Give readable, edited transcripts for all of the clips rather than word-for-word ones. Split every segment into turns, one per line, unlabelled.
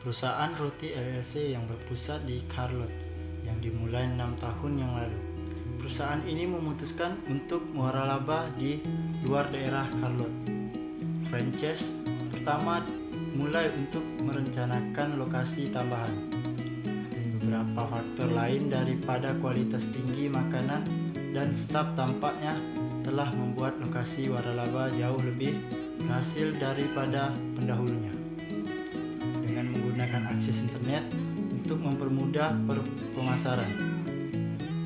perusahaan roti LLC yang berpusat di Charlotte yang dimulai 6 tahun yang lalu. Perusahaan ini memutuskan untuk waralaba di luar daerah Charlotte. Franchise pertama mulai untuk merencanakan lokasi tambahan. Beberapa faktor lain daripada kualitas tinggi makanan dan staf tampaknya telah membuat lokasi waralaba jauh lebih berhasil daripada pendahulunya. Dengan menggunakan akses internet untuk mempermudah pemasaran.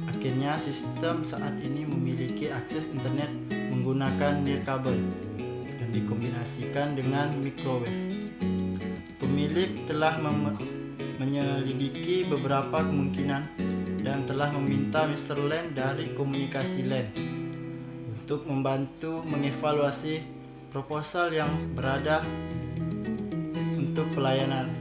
Akhirnya sistem saat ini memiliki akses internet menggunakan nirkabel dan dikombinasikan dengan microwave. Pemilik telah menyelidiki beberapa kemungkinan dan telah meminta Mr. Land dari Komunikasi Land untuk membantu mengevaluasi proposal yang berada untuk pelayanan.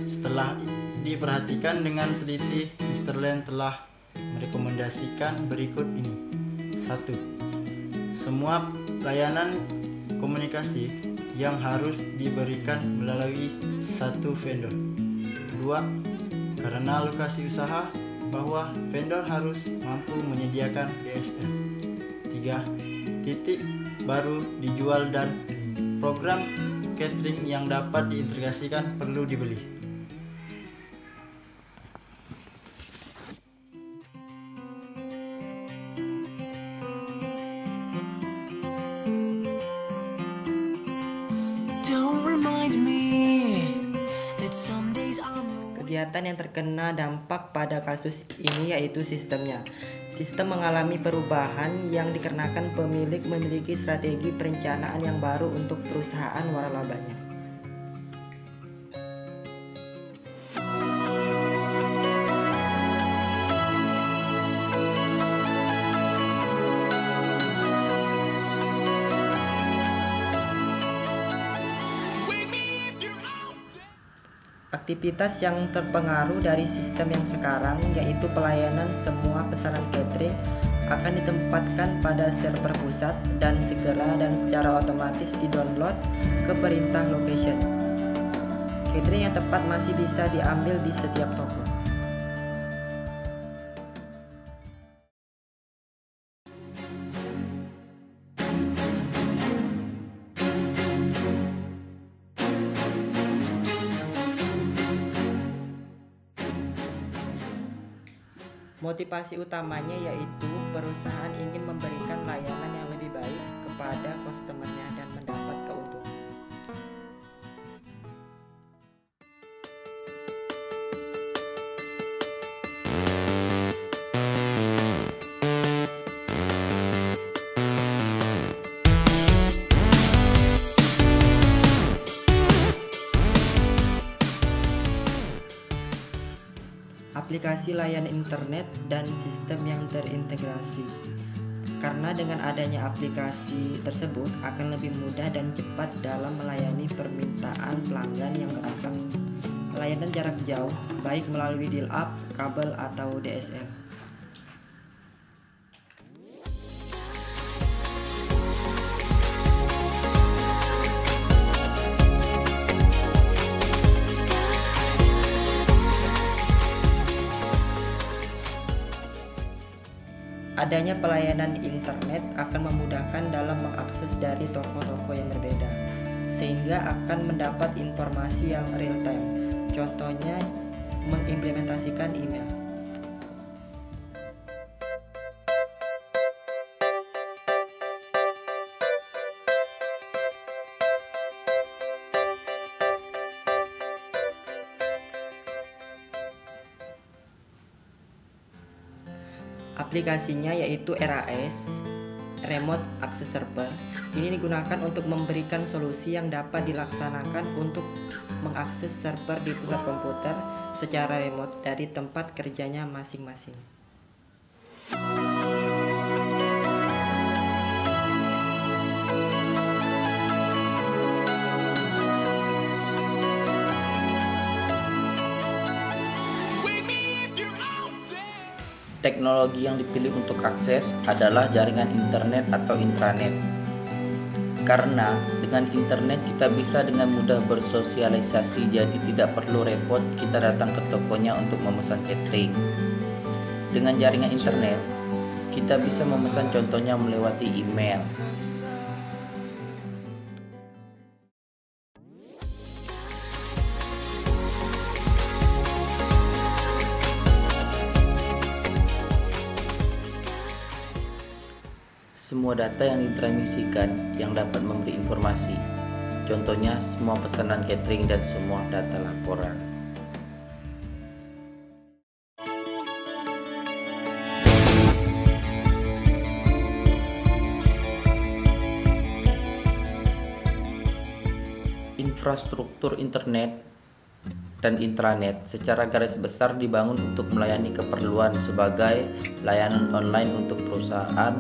Setelah diperhatikan dengan teliti, Mr. Land telah merekomendasikan berikut ini. 1. Semua layanan komunikasi yang harus diberikan melalui satu vendor. 2. Karena lokasi usaha, bahwa vendor harus mampu menyediakan DSL. 3. Titik baru dijual dan program catering yang dapat diintegrasikan perlu dibeli.
Kegiatan yang terkena dampak pada kasus ini yaitu sistemnya. Sistem mengalami perubahan yang dikarenakan pemilik memiliki strategi perencanaan yang baru untuk perusahaan waralabanya. Aktivitas yang terpengaruh dari sistem yang sekarang yaitu pelayanan semua pesanan catering akan ditempatkan pada server pusat dan segera dan secara otomatis di-download ke perintah location. Catering yang tepat masih bisa diambil di setiap toko. Motivasi utamanya yaitu perusahaan ingin memberikan layanan yang lebih baik kepada customer-nya dan mendapat keuntungan. Aplikasi layanan internet dan sistem yang terintegrasi. Karena dengan adanya aplikasi tersebut akan lebih mudah dan cepat dalam melayani permintaan pelanggan yang beragam. Layanan jarak jauh, baik melalui dial-up, kabel atau DSL. Adanya pelayanan internet akan memudahkan dalam mengakses dari toko-toko yang berbeda, sehingga akan mendapat informasi yang real time. Contohnya, mengimplementasikan email. Aplikasinya yaitu RAS, Remote Access Server. Ini digunakan untuk memberikan solusi yang dapat dilaksanakan untuk mengakses server di pusat komputer secara remote dari tempat kerjanya masing-masing.
Teknologi yang dipilih untuk akses adalah jaringan internet atau intranet. Karena Dengan internet kita bisa dengan mudah bersosialisasi, jadi tidak perlu repot kita datang ke tokonya untuk memesan catering. Dengan jaringan internet, kita bisa memesan contohnya melewati email. Semua data yang ditransmisikan yang dapat memberi informasi, contohnya semua pesanan catering dan semua data laporan. Infrastruktur internet dan intranet secara garis besar dibangun untuk melayani keperluan sebagai layanan online untuk perusahaan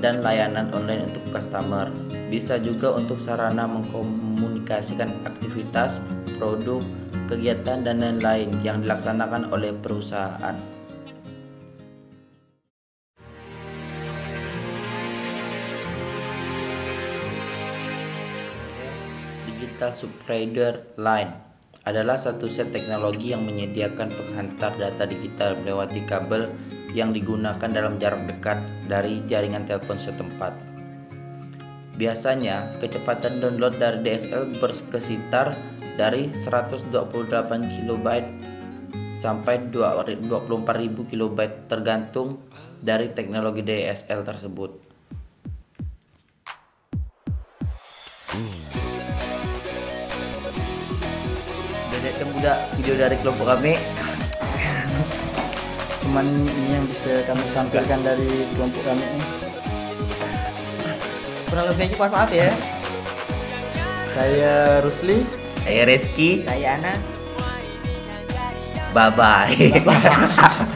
dan layanan online untuk customer. Bisa juga untuk sarana mengkomunikasikan aktivitas, produk, kegiatan, dan lain-lain yang dilaksanakan oleh perusahaan. Digital Subscriber Line adalah satu set teknologi yang menyediakan penghantar data digital melewati kabel yang digunakan dalam jarak dekat dari jaringan telepon setempat. Biasanya, kecepatan download dari DSL berkisar dari 128 KB sampai 24.000 KB tergantung dari teknologi DSL tersebut. Lihat budak video dari kelompok kami.
Cuman ini yang bisa kami tampilkan dari kelompok kami ini.
Kurang lebihnya mohon maaf ya.
Saya Rusli.
Saya Reski.
Saya Anas.
Bye bye.